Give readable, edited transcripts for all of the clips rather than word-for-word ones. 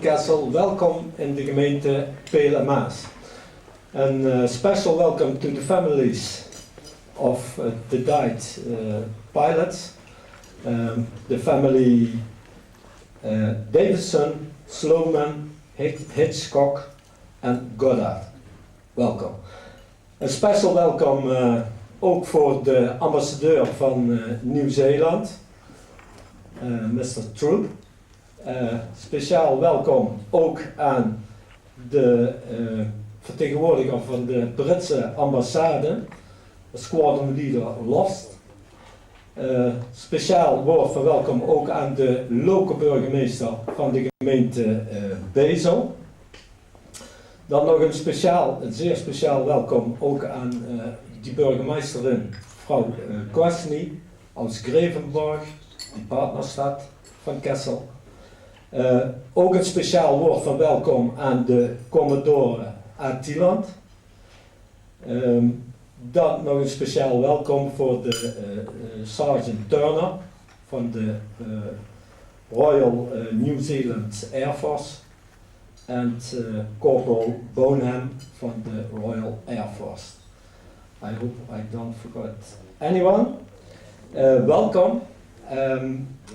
Kessel, welkom in de gemeente Peel en Maas. And special welcome to the families of the died pilots, the family Davidson, Sloman, Hitchcock and Goddard. Welkom. Een special welkom ook voor de ambassadeur van Nieuw-Zeeland, Mr. Troop. Speciaal welkom ook aan de vertegenwoordiger van de Britse ambassade, Squadron Leader Lost. Speciaal woord van welkom ook aan de lokale burgemeester van de gemeente Bezel. Dan nog een zeer speciaal welkom ook aan die burgemeesterin, mevrouw Kwasny uit Grevenborg, die partnerstad van Kessel. Ook een speciaal woord van welkom aan de commodore Attiland. Dan nog een speciaal welkom voor de Sergeant Turner van de Royal New Zealand Air Force en Corporal Bonham van de Royal Air Force. I hope I don't forget anyone. Welcome.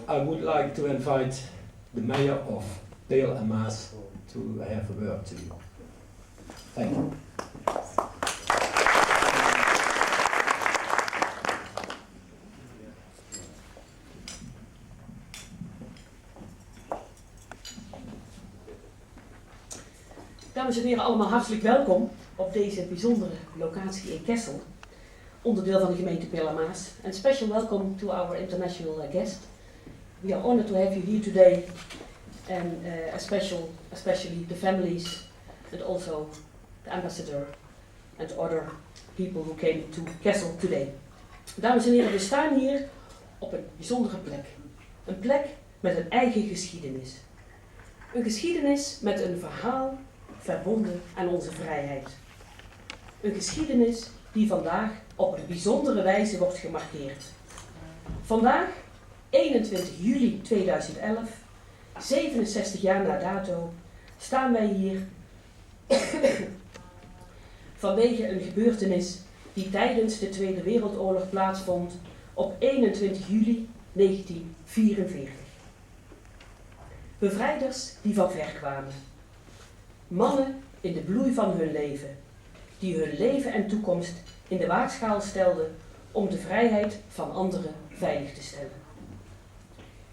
I would like to invite the Mayor of Peel and Maas to have a word to you. Thank you. Dames en heren, allemaal hartelijk welkom op deze bijzondere locatie in Kessel, onderdeel van de gemeente Peel en Maas. And special welcome to our international guest. We are honored to have you here today, and especially the families, and also the ambassador and other people who came to Kessel today. Dames en heren, we staan hier op een bijzondere plek. Een plek met een eigen geschiedenis. Een geschiedenis met een verhaal verbonden aan onze vrijheid. Een geschiedenis die vandaag op een bijzondere wijze wordt gemarkeerd. Vandaag, 21 juli 2011, 67 jaar na dato, staan wij hier vanwege een gebeurtenis die tijdens de Tweede Wereldoorlog plaatsvond op 21 juli 1944. Bevrijders die van ver kwamen. Mannen in de bloei van hun leven, die hun leven en toekomst in de waagschaal stelden om de vrijheid van anderen veilig te stellen.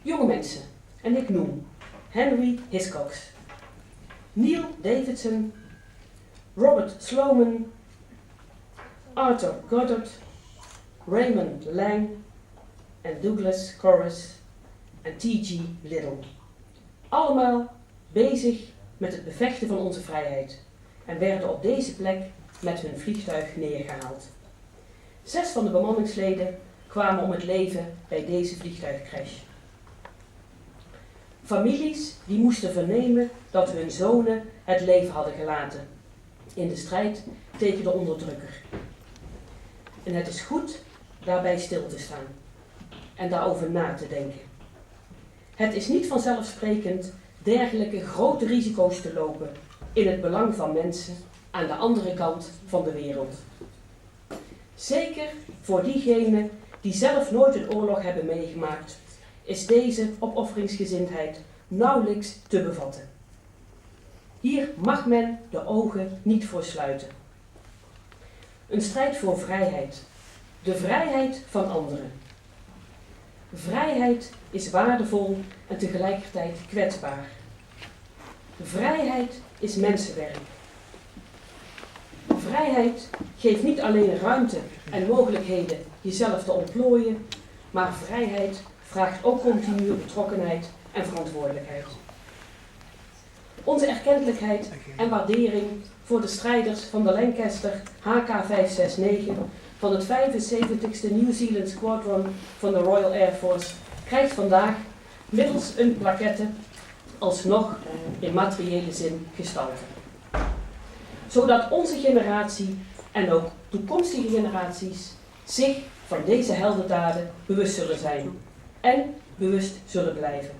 Jonge mensen, en ik noem Henry Hiscox, Neil Davidson, Robert Sloman, Arthur Goddard, Raymond Lang en Douglas Corris en T.G. Little. Allemaal bezig met het bevechten van onze vrijheid en werden op deze plek met hun vliegtuig neergehaald. 6 van de bemanningsleden kwamen om het leven bij deze vliegtuigcrash. Families die moesten vernemen dat hun zonen het leven hadden gelaten in de strijd tegen de onderdrukker. En het is goed daarbij stil te staan en daarover na te denken. Het is niet vanzelfsprekend dergelijke grote risico's te lopen in het belang van mensen aan de andere kant van de wereld. Zeker voor diegenen die zelf nooit een oorlog hebben meegemaakt, is deze opofferingsgezindheid nauwelijks te bevatten. Hier mag men de ogen niet voor sluiten. Een strijd voor vrijheid, de vrijheid van anderen. Vrijheid is waardevol en tegelijkertijd kwetsbaar. Vrijheid is mensenwerk. Vrijheid geeft niet alleen ruimte en mogelijkheden jezelf te ontplooien, maar vrijheid vraagt ook continue betrokkenheid en verantwoordelijkheid. Onze erkentelijkheid en waardering voor de strijders van de Lancaster HK569 van het 75ste New Zealand Squadron van de Royal Air Force krijgt vandaag middels een plaquette alsnog in materiële zin gestalte. Zodat onze generatie en ook toekomstige generaties zich van deze heldendaden bewust zullen zijn en bewust zullen blijven.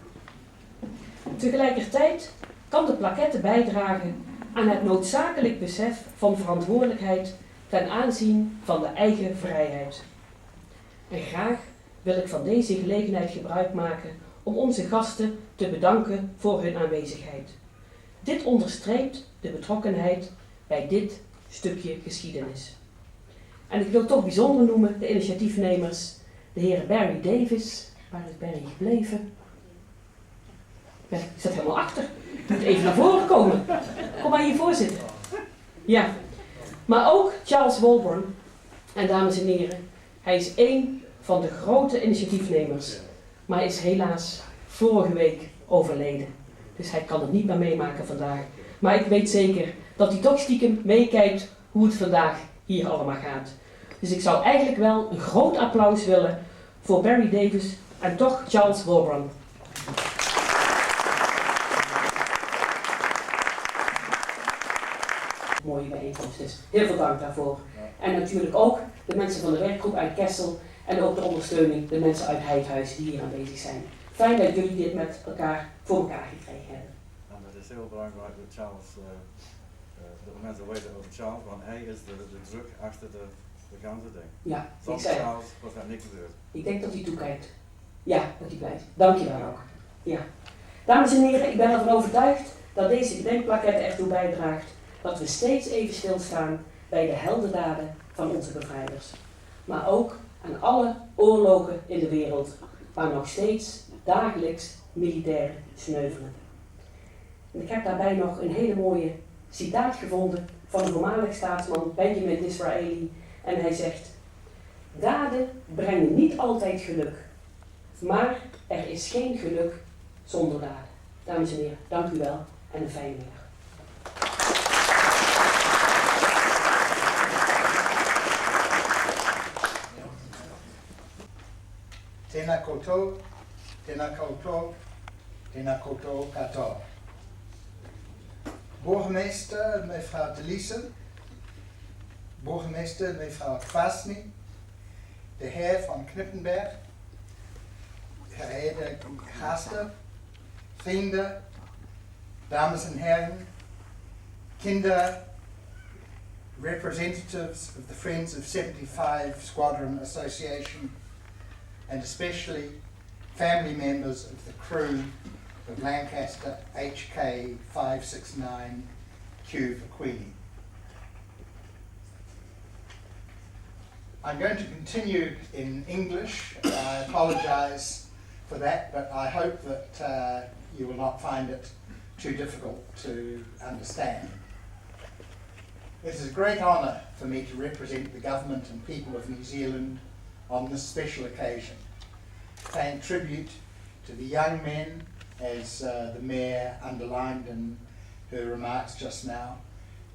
Tegelijkertijd kan de plaquette bijdragen aan het noodzakelijk besef van verantwoordelijkheid ten aanzien van de eigen vrijheid. En graag wil ik van deze gelegenheid gebruik maken om onze gasten te bedanken voor hun aanwezigheid. Dit onderstreept de betrokkenheid bij dit stukje geschiedenis. En ik wil toch bijzonder noemen de initiatiefnemers, de heren Barry Davis. Waar is Barry gebleven? Ja, ik zit helemaal achter. Je moet even naar voren komen. Kom maar hiervoor zitten. Ja. Maar ook Charles Walborn. En dames en heren, hij is één van de grote initiatiefnemers. Maar hij is helaas vorige week overleden. Dus hij kan het niet meer meemaken vandaag. Maar ik weet zeker dat hij toch stiekem meekijkt hoe het vandaag hier allemaal gaat. Dus ik zou eigenlijk wel een groot applaus willen voor Barry Davis en toch Charles Walborn. Mooie bijeenkomst dus. Heel veel dank daarvoor. En natuurlijk ook de mensen van de werkgroep uit Kessel en ook de ondersteuning, de mensen uit Heidhuis die hier aanwezig zijn. Fijn dat jullie dit met elkaar voor elkaar gekregen hebben. En het is heel belangrijk dat Charles, dat de mensen weten over Charles, want hij is de druk achter de ganse ding. Ja, Zonder ik zei Charles was er niks gebeurd. Ik denk dat hij toekijkt. Ja, dat hij blijft. Dank je wel ook. Ja. Dames en heren, ik ben ervan overtuigd dat deze gedenkplaquette ertoe bijdraagt dat we steeds even stilstaan bij de heldendaden van onze bevrijders. Maar ook aan alle oorlogen in de wereld waar nog steeds dagelijks militairen sneuvelen. En ik heb daarbij nog een hele mooie citaat gevonden van de voormalig staatsman Benjamin Disraeli. En hij zegt: daden brengen niet altijd geluk, maar er is geen geluk zonder daden. Dames en heren, dank u wel en een fijne middag. Tēnā koutou, tēnā koutou, tēnā koutou katoa. Burgemeester mevrouw de Liesen, burgemeester mevrouw Kwasny, de heer van Knippenberg, geëerde gasten, vrienden, dames en heren, kinderen, representatives of the Friends of 75 Squadron Association, and especially family members of the crew of Lancaster HK569 Q. I'm going to continue in English. I apologise for that, but I hope that you will not find it too difficult to understand. It is a great honour for me to represent the government and people of New Zealand on this special occasion, paying tribute to the young men, as the Mayor underlined in her remarks just now,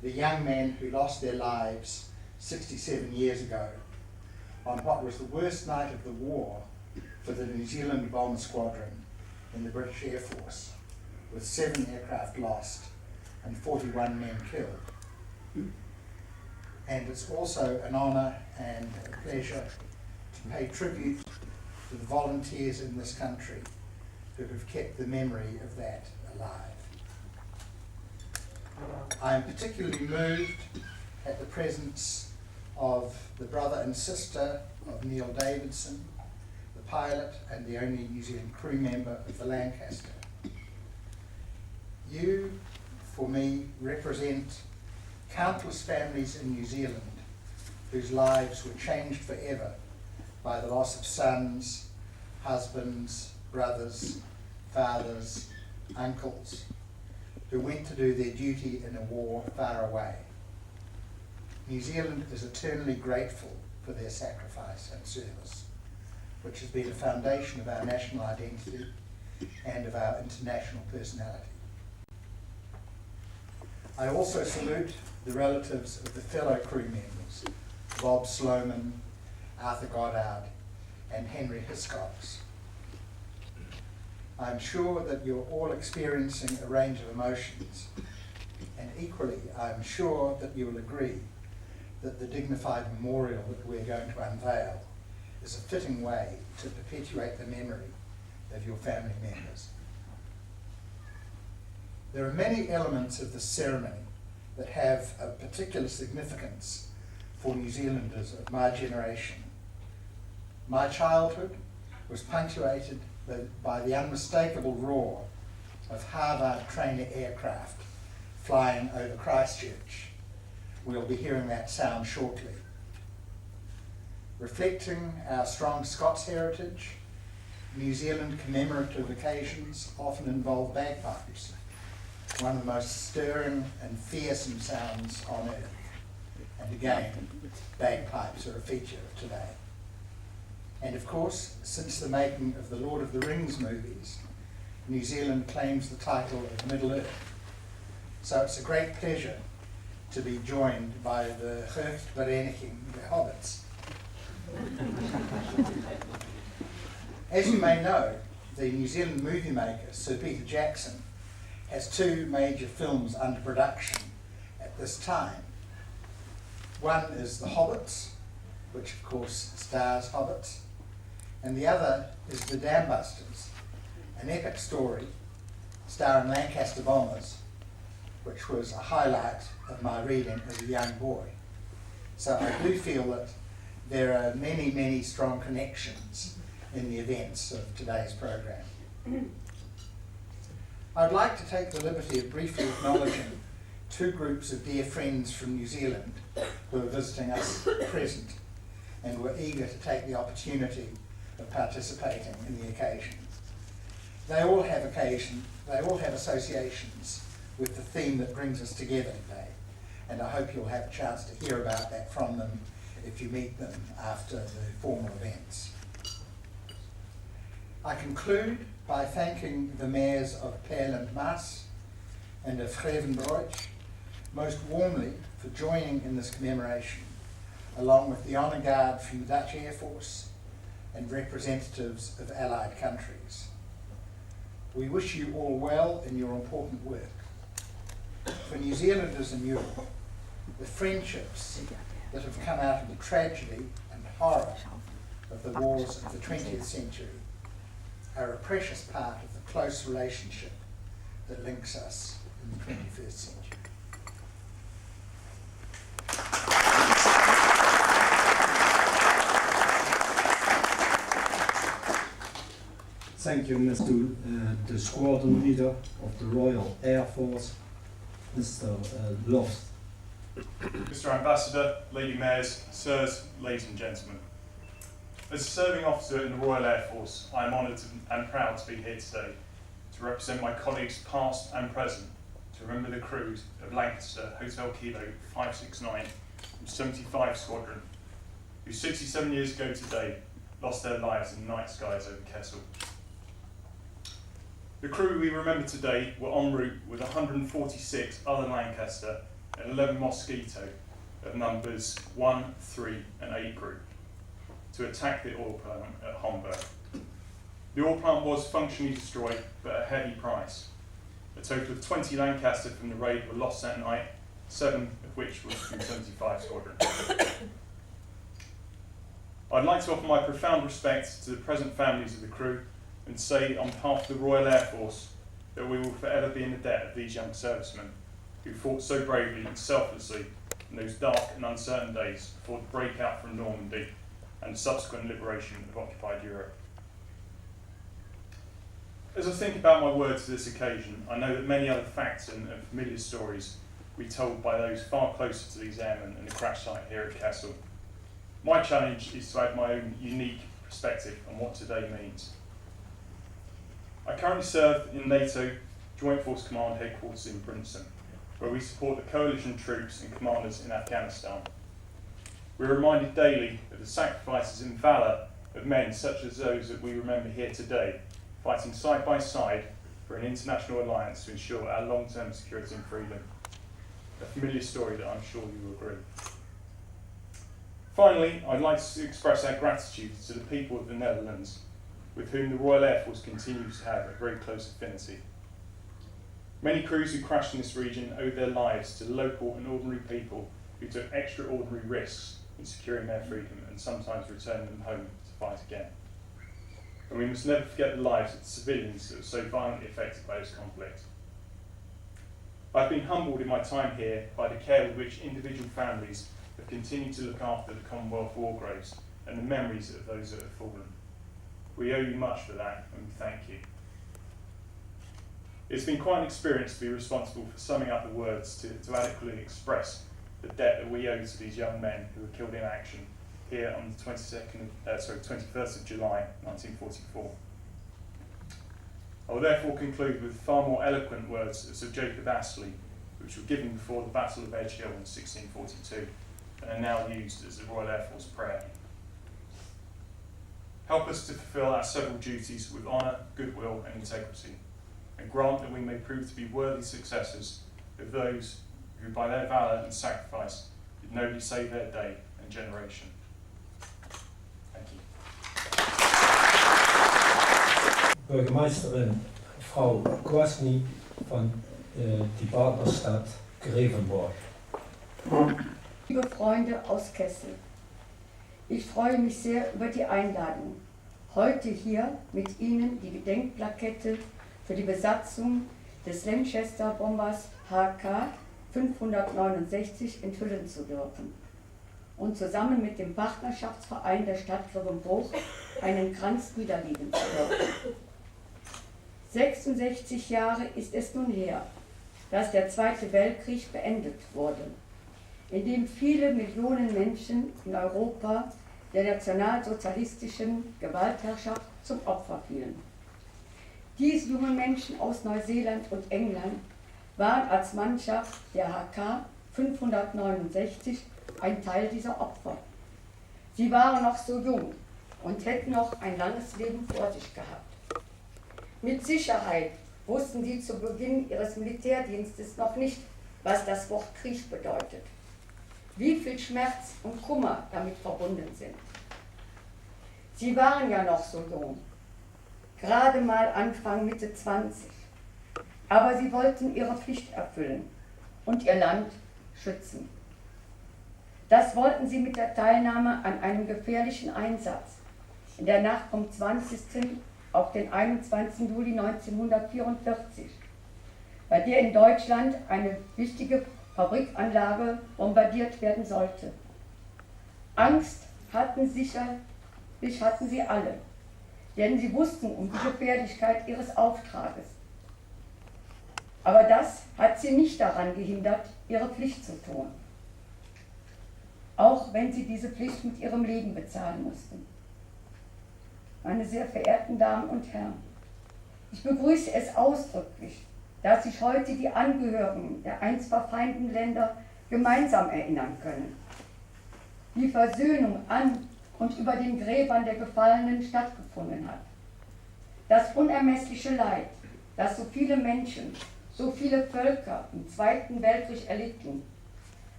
the young men who lost their lives 67 years ago on what was the worst night of the war for the New Zealand Bomber Squadron in the British Air Force, with 7 aircraft lost and 41 men killed. And it's also an honour and a pleasure to pay tribute to the volunteers in this country who have kept the memory of that alive. I am particularly moved at the presence of the brother and sister of Neil Davidson, the pilot and the only New Zealand crew member of the Lancaster. You, for me, represent countless families in New Zealand whose lives were changed forever by the loss of sons, husbands, brothers, fathers, uncles, who went to do their duty in a war far away. New Zealand is eternally grateful for their sacrifice and service, which has been a foundation of our national identity and of our international personality. I also salute the relatives of the fellow crew members, Bob Sloman, Arthur Goddard, and Henry Hiscox. I'm sure that you're all experiencing a range of emotions, and equally I'm sure that you will agree that the dignified memorial that we're going to unveil is a fitting way to perpetuate the memory of your family members. There are many elements of the ceremony that have a particular significance for New Zealanders of my generation. My childhood was punctuated by the unmistakable roar of Harvard trainer aircraft flying over Christchurch. We'll be hearing that sound shortly. Reflecting our strong Scots heritage, New Zealand commemorative occasions often involve bagpipes, one of the most stirring and fearsome sounds on earth. And again, bagpipes are a feature of today. And of course, since the making of the Lord of the Rings movies, New Zealand claims the title of Middle Earth. So it's a great pleasure to be joined by the Hoofdvereniging, the Hobbits. As you may know, the New Zealand movie maker, Sir Peter Jackson, has two major films under production at this time. One is The Hobbits, which of course stars hobbits, and the other is The Dam Busters, an epic story starring Lancaster bombers, which was a highlight of my reading as a young boy. So I do feel that there are many, many strong connections in the events of today's programme. I'd like to take the liberty of briefly acknowledging two groups of dear friends from New Zealand who are visiting us at present and were eager to take the opportunity of participating in the occasion. They all have associations with the theme that brings us together today, and I hope you'll have a chance to hear about that from them if you meet them after the formal events. I conclude by thanking the mayors of Plaque and Maas and of Grevenbroich most warmly for joining in this commemoration, along with the Honour Guard from the Dutch Air Force and representatives of allied countries. We wish you all well in your important work. For New Zealanders in Europe, the friendships that have come out of the tragedy and horror of the wars of the 20th century are a precious part of the close relationship that links us in the 21st century. Thank you, Mr. The squadron leader of the Royal Air Force, Mr. Loft. Mr. Ambassador, Lady Mayors, Sirs, ladies and gentlemen. As a serving officer in the Royal Air Force, I am honoured and proud to be here today to represent my colleagues past and present, to remember the crews of Lancaster HK569 from 75 Squadron, who 67 years ago today lost their lives in the night skies over Kessel. The crew we remember today were en route with 146 other Lancaster and 11 Mosquito of numbers 1, 3 and 8 group to attack the oil plant at Homburg. The oil plant was functionally destroyed, but at a heavy price. A total of 20 Lancaster from the raid were lost that night, 7 of which were from 75 Squadron. I'd like to offer my profound respect to the present families of the crew and say on behalf of the Royal Air Force that we will forever be in the debt of these young servicemen who fought so bravely and selflessly in those dark and uncertain days before the breakout from Normandy and subsequent liberation of occupied Europe. As I think about my words to this occasion, I know that many other facts and familiar stories will be told by those far closer to these airmen and the crash site here at Kessel. My challenge is to add my own unique perspective on what today means. I currently serve in NATO Joint Force Command headquarters in Princeton, where we support the coalition troops and commanders in Afghanistan. We're reminded daily of the sacrifices and valour of men such as those that we remember here today, fighting side by side for an international alliance to ensure our long-term security and freedom. A familiar story that I'm sure you will agree. Finally, I'd like to express our gratitude to the people of the Netherlands, with whom the Royal Air Force continues to have a very close affinity. Many crews who crashed in this region owed their lives to local and ordinary people who took extraordinary risks in securing their freedom and sometimes returning them home to fight again. And we must never forget the lives of the civilians that were so violently affected by this conflict. I've been humbled in my time here by the care with which individual families have continued to look after the Commonwealth war graves and the memories of those that have fallen. We owe you much for that, and we thank you. It's been quite an experience to be responsible for summing up the words to adequately express the debt that we owe to these young men who were killed in action here on the 21st of July 1944. I will therefore conclude with far more eloquent words of Sir Jacob Astley, which were given before the Battle of Edge Hill in 1642 and are now used as the Royal Air Force prayer. Help us to fulfil our several duties with honour, goodwill and integrity, and grant that we may prove to be worthy successors of those who by their valour and sacrifice did nobly save their day and generation. Thank you. Bürgermeisterin Frau Kwasny von die Partnerstadt Grevenborg. Liebe Freunde aus Kessel, ich freue mich sehr über die Einladung, heute hier mit Ihnen die Gedenkplakette für die Besatzung des Lancaster Bombers HK569 enthüllen zu dürfen und zusammen mit dem Partnerschaftsverein der Stadt Grevenborg einen Kranz niederlegen zu dürfen. 66 Jahre ist es nun her, dass der Zweite Weltkrieg beendet wurde, in dem viele Millionen Menschen in Europa der nationalsozialistischen Gewaltherrschaft zum Opfer fielen. Diese jungen Menschen aus Neuseeland und England waren als Mannschaft der HK 569 ein Teil dieser Opfer. Sie waren noch so jung und hätten noch ein langes Leben vor sich gehabt. Mit Sicherheit wussten sie zu Beginn ihres Militärdienstes noch nicht, was das Wort Krieg bedeutet, wie viel Schmerz und Kummer damit verbunden sind. Sie waren ja noch so jung, gerade mal Anfang Mitte 20, aber sie wollten ihre Pflicht erfüllen und ihr Land schützen. Das wollten sie mit der Teilnahme an einem gefährlichen Einsatz in der Nacht vom 20. auf den 21. Juli 1944, bei der in Deutschland eine wichtige Fabrikanlage bombardiert werden sollte. Angst hatten sie alle, denn sie wussten um die Gefährlichkeit ihres Auftrages. Aber das hat sie nicht daran gehindert, ihre Pflicht zu tun, auch wenn sie diese Pflicht mit ihrem Leben bezahlen mussten. Meine sehr verehrten Damen und Herren, ich begrüße es ausdrücklich, dass sich heute die Angehörigen der einst verfeindeten Länder gemeinsam erinnern können. Die Versöhnung an und über den Gräbern der Gefallenen stattgefunden hat. Das unermessliche Leid, das so viele Menschen, so viele Völker im Zweiten Weltkrieg erlitten,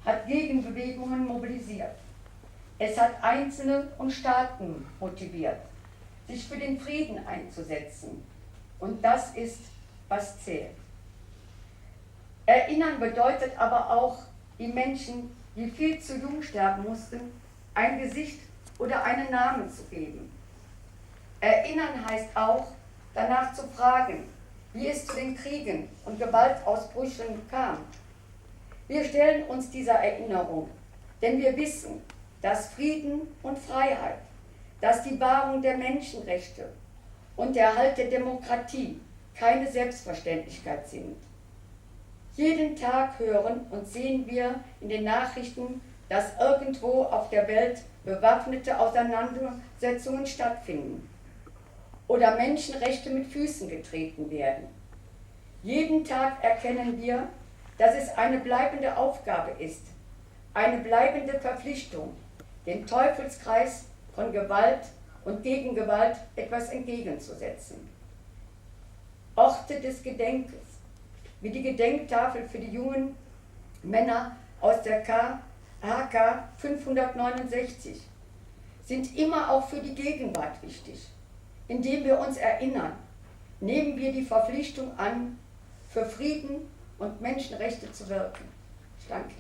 hat Gegenbewegungen mobilisiert. Es hat Einzelne und Staaten motiviert, sich für den Frieden einzusetzen. Und das ist, was zählt. Erinnern bedeutet aber auch, die Menschen, die viel zu jung sterben mussten, ein Gesicht oder einen Namen zu geben. Erinnern heißt auch, danach zu fragen, wie es zu den Kriegen und Gewaltausbrüchen kam. Wir stellen uns dieser Erinnerung, denn wir wissen, dass Frieden und Freiheit, dass die Wahrung der Menschenrechte und der Erhalt der Demokratie keine Selbstverständlichkeit sind. Jeden Tag hören und sehen wir in den Nachrichten, dass irgendwo auf der Welt bewaffnete Auseinandersetzungen stattfinden oder Menschenrechte mit Füßen getreten werden. Jeden Tag erkennen wir, dass es eine bleibende Aufgabe ist, eine bleibende Verpflichtung, dem Teufelskreis von Gewalt und Gegengewalt etwas entgegenzusetzen. Orte des Gedenkens, wie die Gedenktafel für die jungen Männer aus der HK 569, sind immer auch für die Gegenwart wichtig. Indem wir uns erinnern, nehmen wir die Verpflichtung an, für Frieden und Menschenrechte zu wirken. Ich danke Ihnen.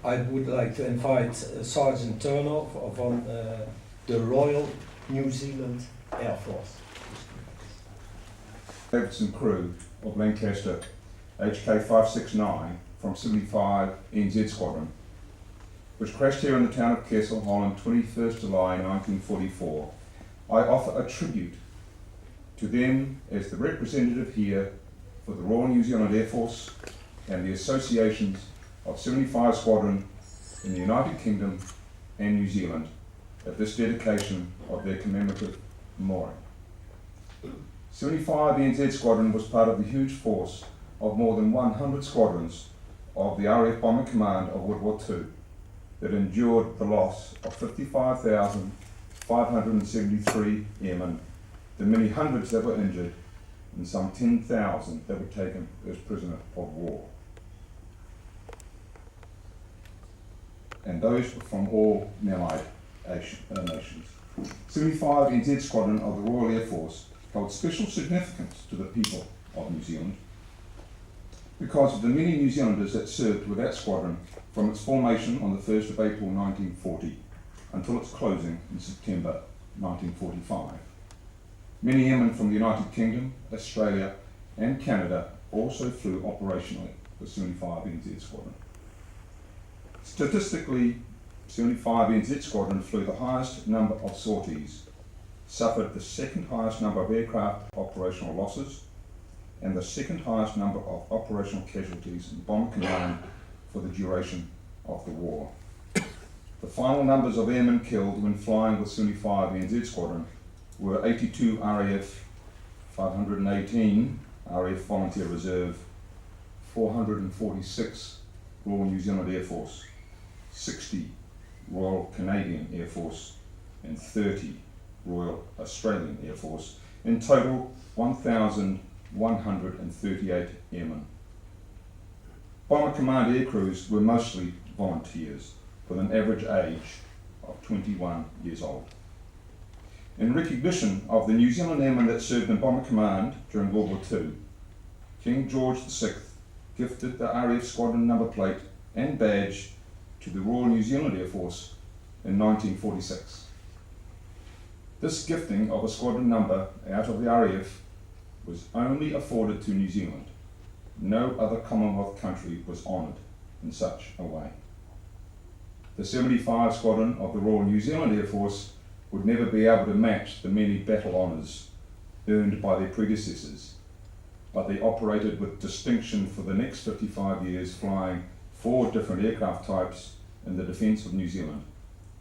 I would like to invite Sergeant Turner from the Royal New Zealand Air Force. Davidson crew of Lancaster HK569 from 75 NZ Squadron, which crashed here in the town of Kessel on 21st July 1944. I offer a tribute to them as the representative here for the Royal New Zealand Air Force and the associations of 75 Squadron in the United Kingdom and New Zealand at this dedication of their commemorative memorial. 75 NZ Squadron was part of the huge force of more than 100 squadrons of the RAF Bomber Command of World War II that endured the loss of 55,573 airmen, the many hundreds that were injured, and some 10,000 that were taken as prisoners of war. And those from all allied nations. 75 NZ Squadron of the Royal Air Force held special significance to the people of New Zealand because of the many New Zealanders that served with that squadron from its formation on the 1st of April 1940 until its closing in September 1945. Many airmen from the United Kingdom, Australia and Canada also flew operationally with 75 NZ Squadron. Statistically, 75 NZ Squadron flew the highest number of sorties, suffered the second highest number of aircraft operational losses, and the second highest number of operational casualties in Bomber Command for the duration of the war. The final numbers of airmen killed when flying with 75 NZ Squadron were 82 RAF, 518 RAF Volunteer Reserve, 446 Royal New Zealand Air Force, 60 Royal Canadian Air Force, and 30 Royal Australian Air Force. In total, 1,138 airmen. Bomber Command air crews were mostly volunteers, with an average age of 21 years old. In recognition of the New Zealand airmen that served in Bomber Command during World War II, King George VI gifted the RAF Squadron number plate and badge to the Royal New Zealand Air Force in 1946. This gifting of a squadron number out of the RAF was only afforded to New Zealand. No other Commonwealth country was honoured in such a way. The 75 Squadron of the Royal New Zealand Air Force would never be able to match the many battle honours earned by their predecessors, but they operated with distinction for the next 55 years, flying 4 different aircraft types in the defence of New Zealand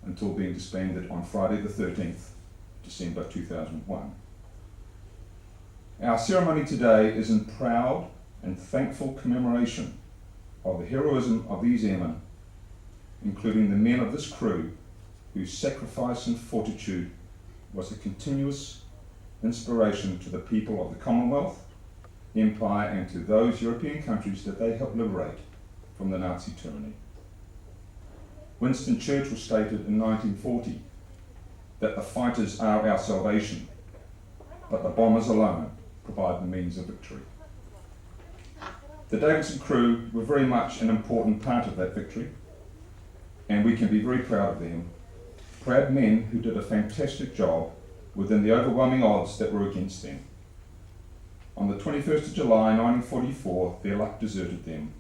until being disbanded on Friday the 13th, December 2001. Our ceremony today is in proud and thankful commemoration of the heroism of these airmen, including the men of this crew whose sacrifice and fortitude was a continuous inspiration to the people of the Commonwealth, Empire, and to those European countries that they helped liberate from the Nazi tyranny. Winston Churchill stated in 1940 that the fighters are our salvation, but the bombers alone provide the means of victory. The Davidson crew were very much an important part of that victory, and we can be very proud of them. Proud men who did a fantastic job within the overwhelming odds that were against them. On the 21st of July 1944, their luck deserted them,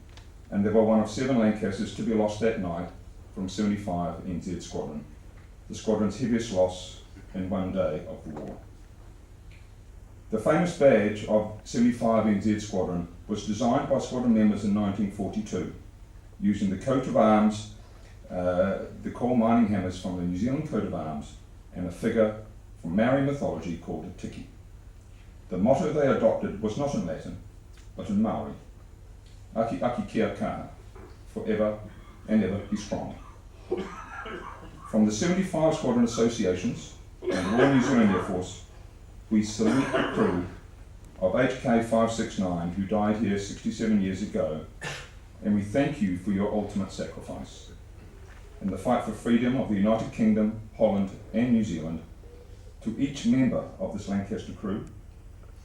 and they were one of 7 Lancasters to be lost that night from 75 NZ Squadron, the squadron's heaviest loss in one day of the war. The famous badge of 75 NZ Squadron was designed by squadron members in 1942, using the coat of arms, the coal mining hammers from the New Zealand coat of arms, and a figure from Maori mythology called a tiki. The motto they adopted was not in Latin, but in Maori. Aki aki kia ka, forever and ever be strong. From the 75 Squadron Associations and the Royal New Zealand Air Force, we salute the crew of HK569 who died here 67 years ago, and we thank you for your ultimate sacrifice. In the fight for freedom of the United Kingdom, Holland and New Zealand, to each member of this Lancaster crew,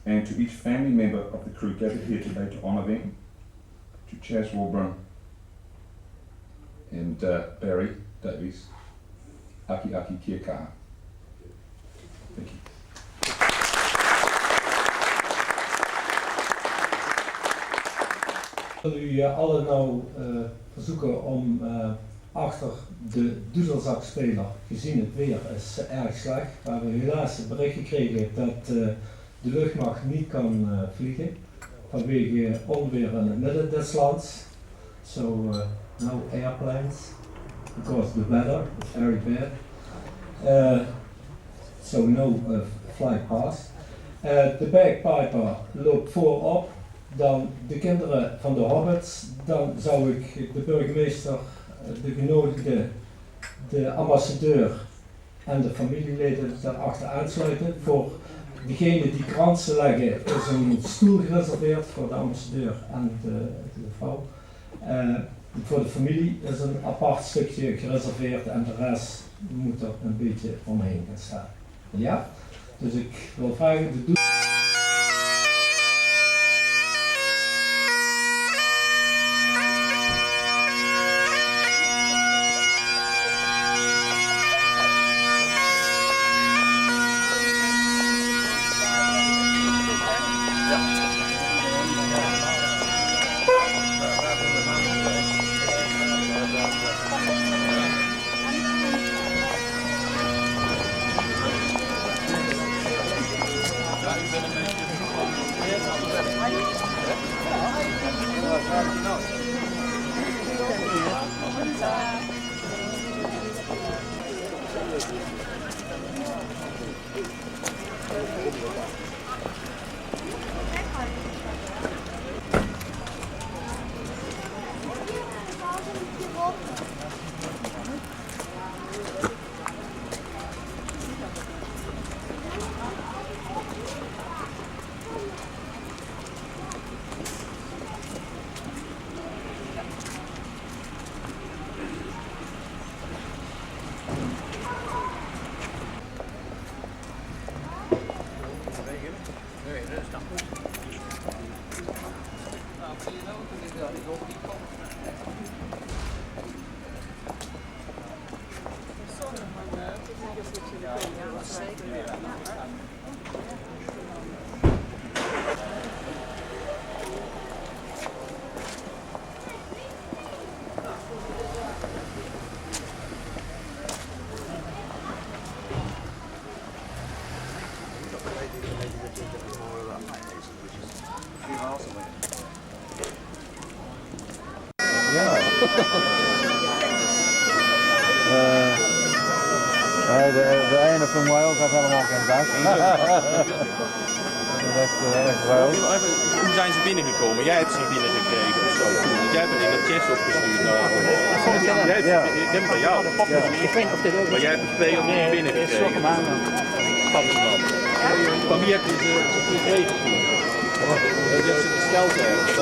and to each family member of the crew gathered here today to honour them, to Chas Warburton and Barry Davies, Aki Aki Kia kaha. Thank you. Ik wil u allen nou verzoeken om achter de doezelzakspeler, gezien het weer is erg slecht. We hebben helaas het bericht gekregen dat de luchtmacht niet kan vliegen vanwege onweer in het midden des lands. So no airplanes because the weather is very bad. So no flight pass. De bagpiper loopt voorop. Dan de kinderen van de hobbits, dan zou ik de burgemeester, de genodigde, de ambassadeur en de familieleden daarachter aansluiten. Voor degene die kransen leggen is een stoel gereserveerd voor de ambassadeur en de vrouw. Voor de familie is een apart stukje gereserveerd en de rest moet er een beetje omheen gaan staan. Ja? Dus ik wil vragen de De ene van Wales had helemaal geen dak. Echt wel. Hoe zijn ze binnengekomen? Jij hebt ze binnengekregen of zo. Jij hebt het in het chest opgestuurd. Jij hebt ik heb het bij jou. Maar jij hebt het 2 of 3 binnengekregen. Van wie heb je ze gekregen toen? Je hebt ze gesteld ergens.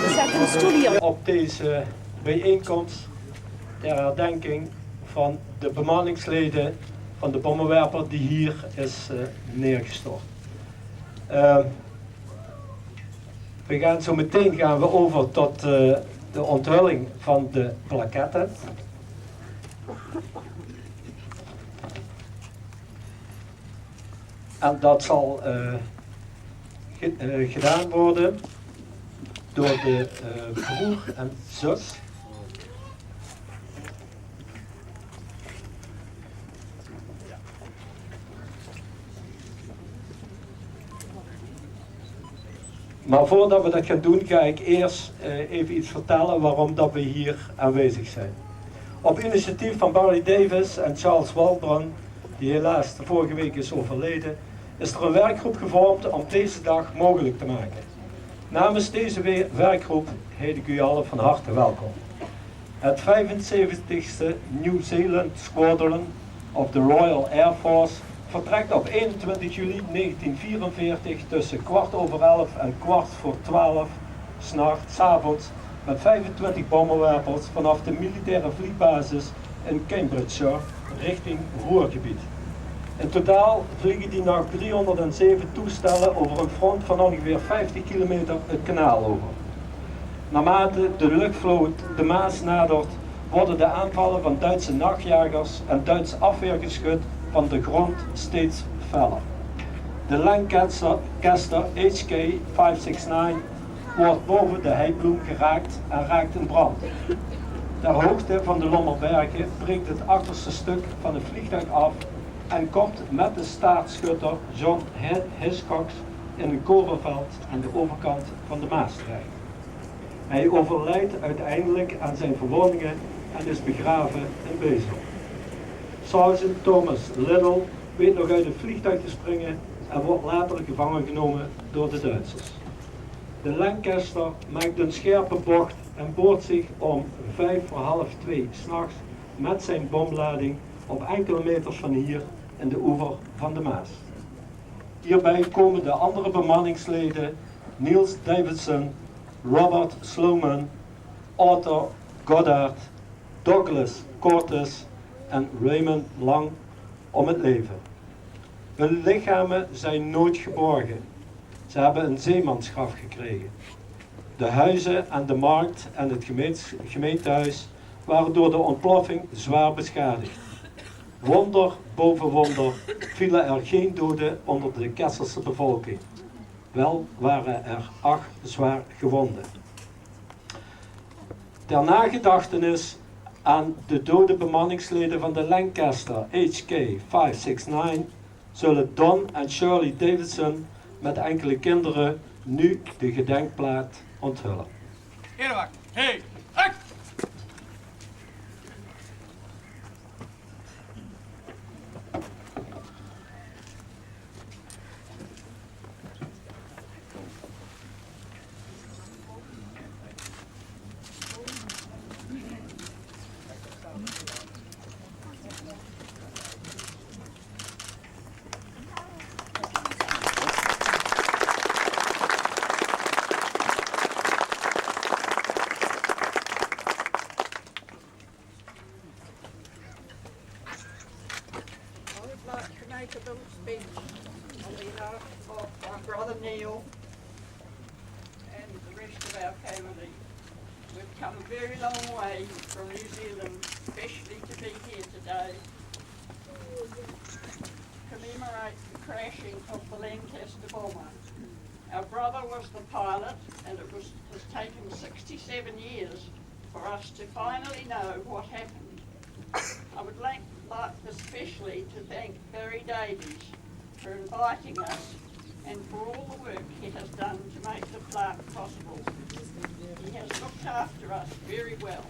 Er staat een stoel hier. Op deze bijeenkomst ter herdenking van de bemanningsleden van de bommenwerper die hier is neergestort. We gaan zo meteen over tot de onthulling van de plaquetten. En dat zal gedaan worden door de broer en zus. Maar voordat we dat gaan doen, ga ik eerst even iets vertellen waarom dat we hier aanwezig zijn. Op initiatief van Barry Davis en Charles Waldron, die helaas de vorige week is overleden, is er een werkgroep gevormd om deze dag mogelijk te maken. Namens deze werkgroep heet ik u allen van harte welkom. Het 75ste New Zealand Squadron of the Royal Air Force vertrekt op 21 juli 1944 tussen 11:15 en 11:45 s'avonds met 25 bommenwerpers vanaf de militaire vliegbasis in Cambridgeshire richting Ruhrgebied. In totaal vliegen die nog 307 toestellen over een front van ongeveer 50 kilometer het kanaal over. Naarmate de luchtvloot de Maas nadert, worden de aanvallen van Duitse nachtjagers en Duits afweergeschut van de grond steeds feller. De Lancaster HK569 wordt boven de Heibloom geraakt en raakt in brand. Ter hoogte van de Lommerbergen breekt het achterste stuk van het vliegtuig af en komt met de staartschutter John Hiscox in een korenveld aan de overkant van de Maas terecht. Hij overlijdt uiteindelijk aan zijn verwondingen en is begraven in Bezel. Sergeant Thomas Little weet nog uit het vliegtuig te springen en wordt later gevangen genomen door de Duitsers. De Lancaster maakt een scherpe bocht en boort zich om 1:55 s'nachts met zijn bomlading op enkele meters van hier in de oever van de Maas. Hierbij komen de andere bemanningsleden Niels Davidson, Robert Sloman, Otto Goddard, Douglas Cortes en Raymond Lang om het leven. Hun lichamen zijn nooit geborgen. Ze hebben een zeemansgraf gekregen. De huizen aan de markt en het gemeentehuis waren door de ontploffing zwaar beschadigd. Wonder boven wonder vielen er geen doden onder de Kesselse bevolking. Wel waren er 8 zwaar gewonden. Ter nagedachtenis aan de dode bemanningsleden van de Lancaster HK569 zullen Don en Shirley Davidson met enkele kinderen nu de gedenkplaat onthullen. Eerlijk, hey, ak! Make a little speech on behalf of my brother Neil and the rest of our family. We've come a very long way from New Zealand, especially to be here today to commemorate the crashing of the Lancaster bomber. Our brother was the pilot, and it has taken 67 years for us to finally know what happened. I would like especially to thank Barry Davies for inviting us and for all the work he has done to make the Plaque possible. He has looked after us very well.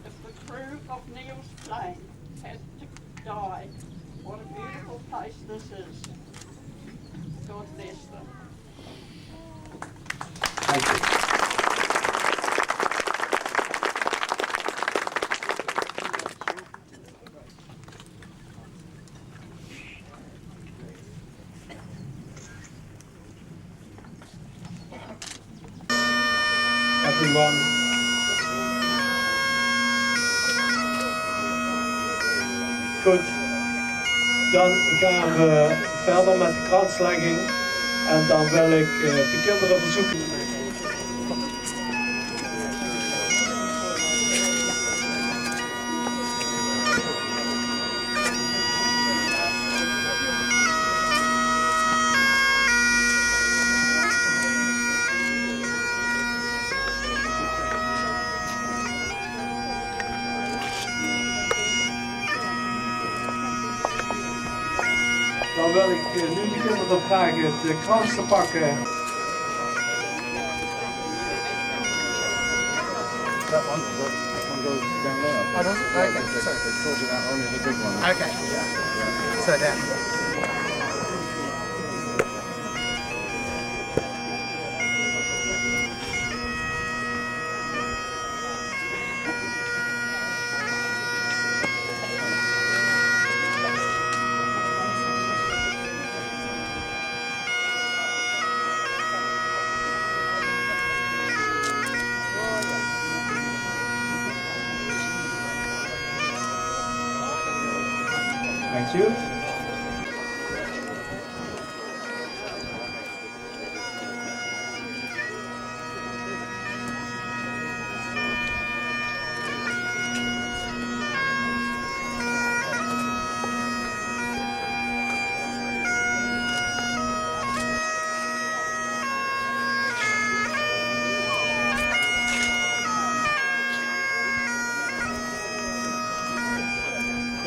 If the crew of Neil's plane had to die, what a beautiful place this is. God bless them. Thank you. Everyone. Goed, dan gaan we verder met de kranslegging en dan wil ik de kinderen verzoeken. Dan wil ik nu de kinderen vragen de krans te pakken. That one goes down there. Oh, does it? Okay. So, they sorted out only the big one. okay. Yeah. So down. Thank you.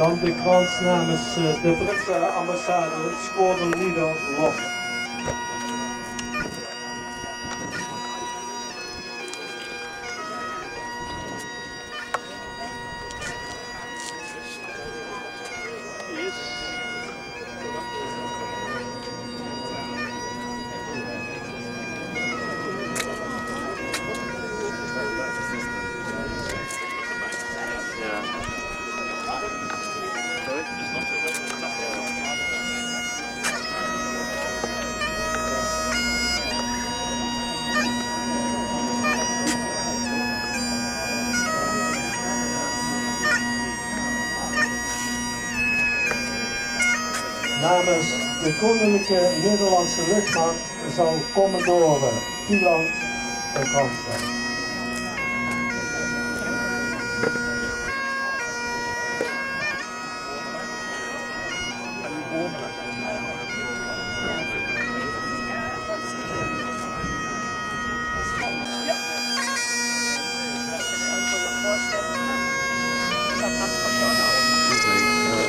Dan de krans namens de Britse ambassade, Squadron Leader RAF. Namens de Koninklijke Nederlandse Luchtmacht zal Commodore Tieland een krans stellen.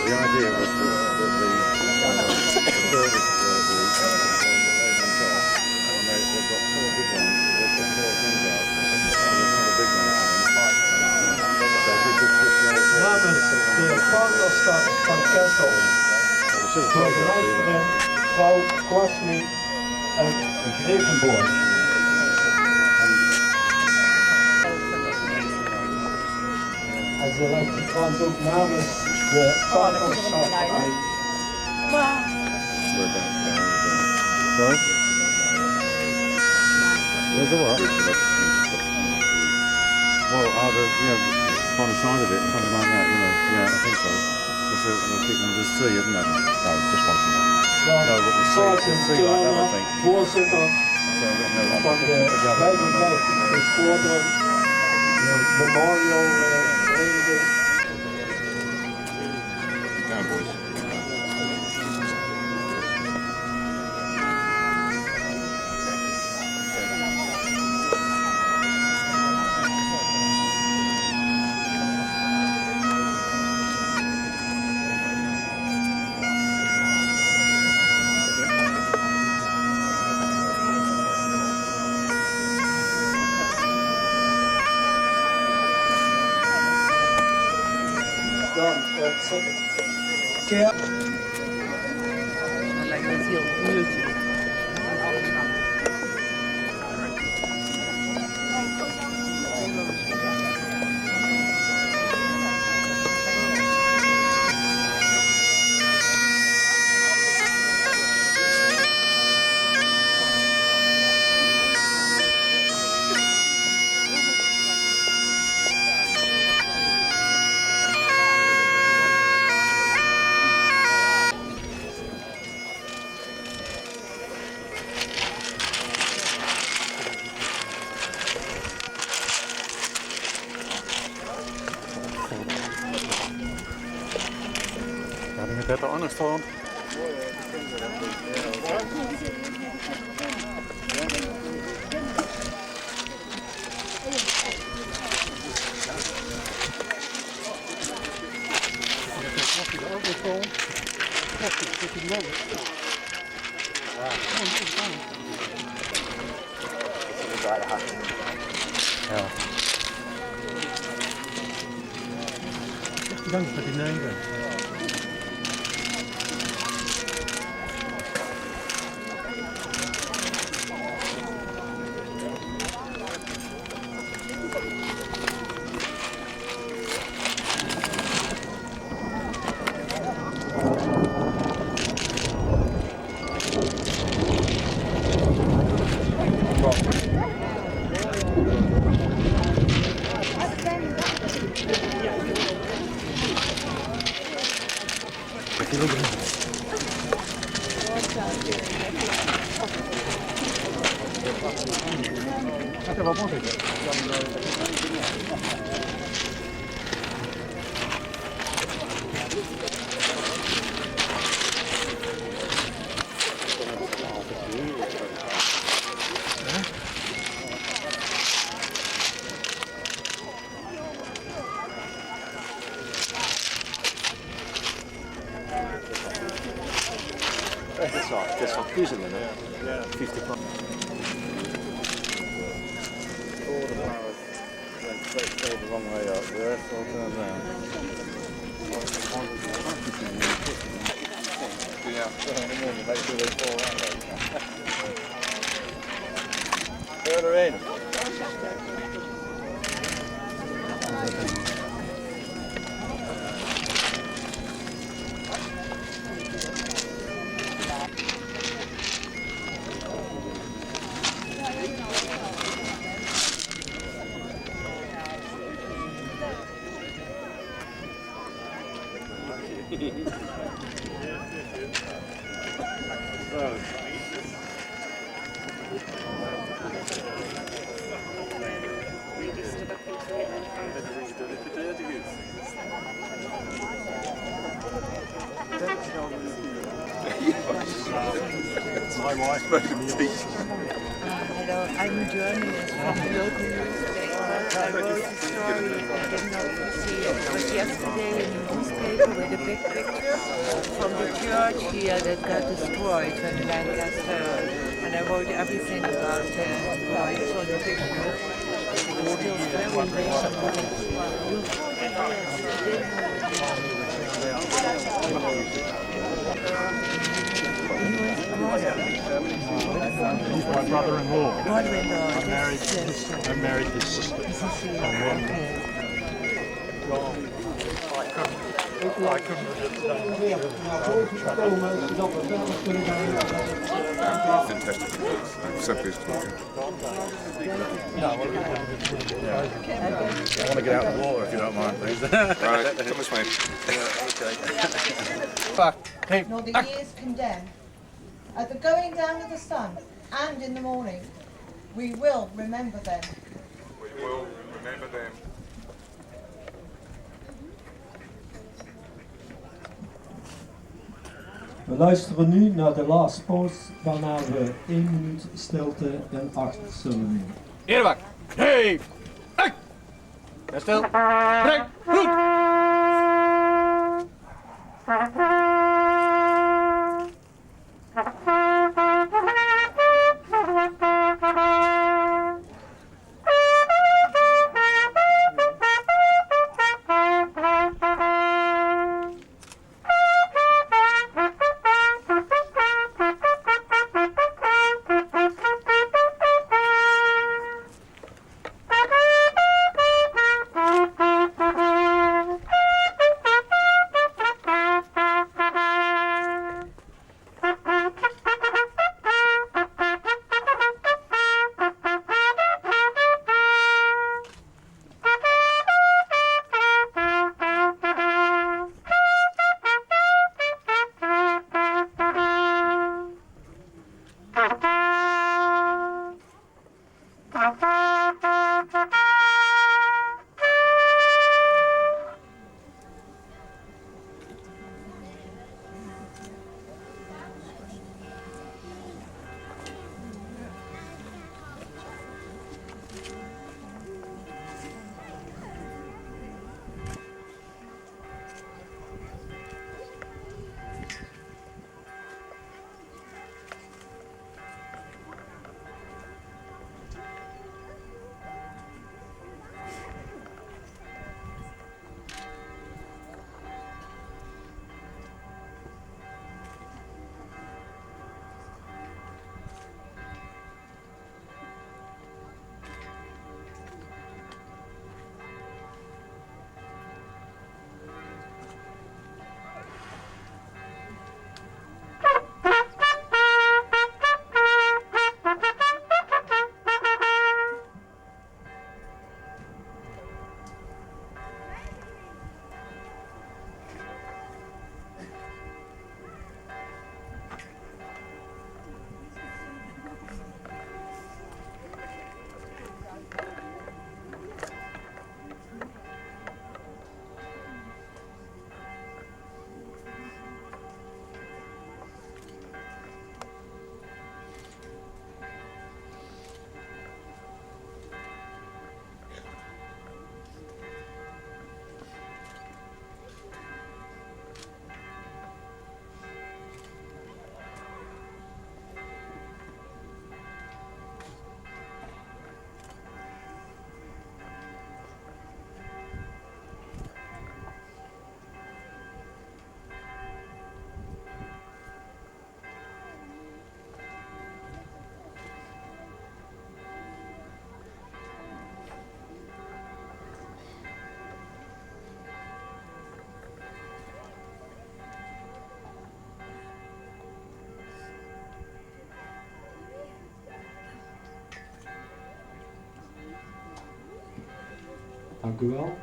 The idea was that the service and they've got 4 big ones, they've got 4 things out, and there's not a big one coming. So if we could just Namens de vaderstad van Kessel, burgemeester mevrouw Kwasny uit Grevenborg. En ze legt die krans ook namens de vaderstad uit. Sorry? There's a what? Well, either, on the side of it, something like that, yeah, I think so. There's 3, isn't there? No, just one from there. No, but there's 3 like that, I think. Voorzitter So, van de 55e Squadron Memorial Vereniging. Down, boys. Dan het kerk. Dat lijkt me een heel muurtje. Better honest phone. Ja. Dank voor die neiging. is van puzzelen, hè. 50 pounds. All the flowers went straight the wrong way up. The rest all turned round. Yeah, make sure they fall out. Further in. Hello, I'm a journalist from the local newspaper. I wrote a story, I didn't know if you see it. It was yesterday in the newspaper with a big picture from the church here that got destroyed when the Lancaster, and I wrote everything about why I saw the picture. It was still He's my brother-in-law. Brother-in-law. I married his sister. I couldn't resist I want to get out of the water if you don't mind, please. Right, come this way. Okay. Nor the years condemn. At the going down of the sun and in the morning, we will remember them. We will remember them. We luisteren nu naar de last post, waarna we 1 minuut stilte in acht zullen nemen. Eerlijk! Hey! Hey! Stil! Breng! Goed! Dank u wel.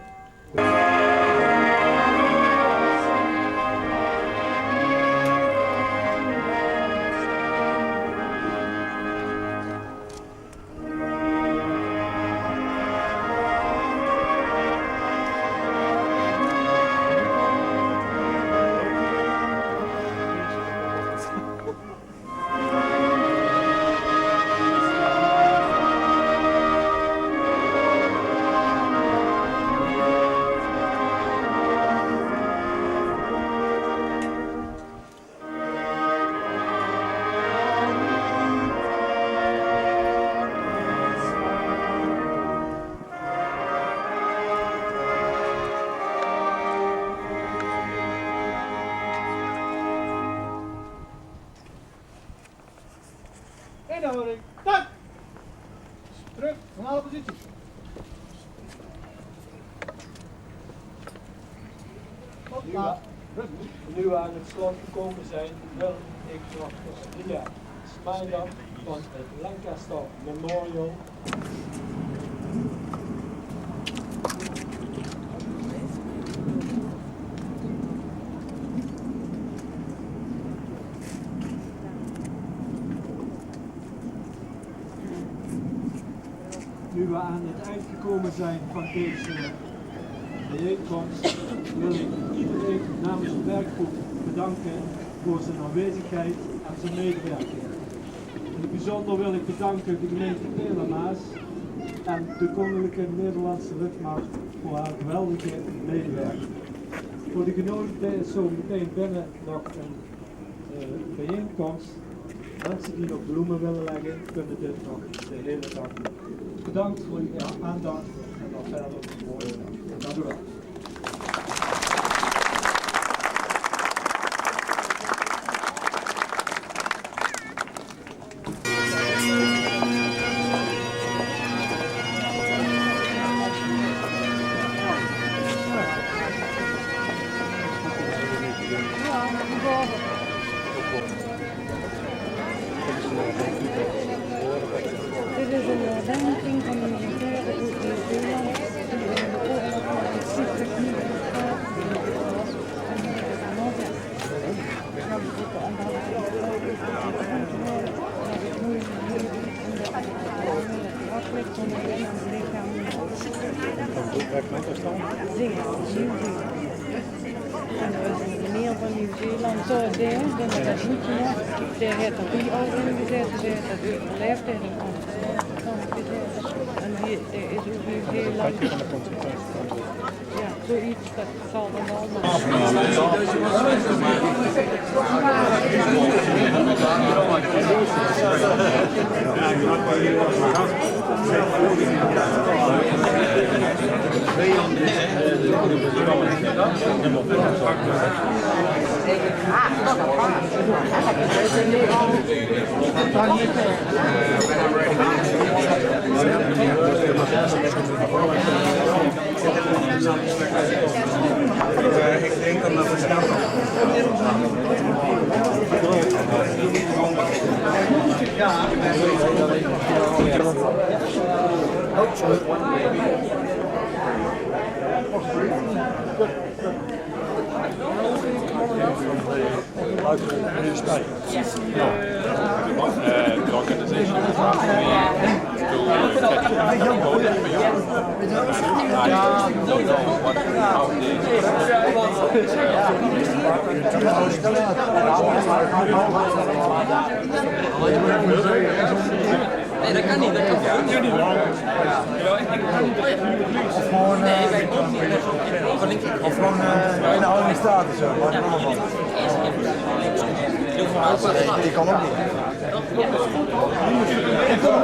Inhouding, dank! Terug, van alle posities. Nu we aan het slot gekomen zijn, wil ik nog Sophia Smijder van het Lancaster Memorial. Nu we aan het eind gekomen zijn van deze bijeenkomst, wil ik iedereen namens de werkgroep bedanken voor zijn aanwezigheid en zijn medewerking. In het bijzonder wil ik bedanken de gemeente Maas en de Koninklijke Nederlandse Luchtmacht voor haar geweldige medewerking. Voor de genodigden is zo meteen binnen nog een bijeenkomst. Mensen die nog bloemen willen leggen, kunnen dit nog de hele dag doen. Bedankt voor uw aandacht en dan verder op de mooie dag. Dank u wel. Dit is een herdenking van de militairen uit Nieuw-Zeeland die in de oorlog met techniek en er is een meneer van Nieuw-Zeeland, zo daar, die met dat hoedje nog, die heeft er 3 al in gezet, die heeft dat overleefd en die kon het en die is ook Nieuw-Zeeland. Ja, zoiets, dat zal dan allemaal. Ik denk dat dat versneld The organization is asking me to catch a photo for you. I don't know how Nee, dat kan niet. Dat kan niet. Of gewoon in de houding staat of zo. Maar allemaal. Die kan ook niet.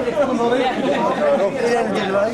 Ik kan hem wel weer. Iedereen erbij.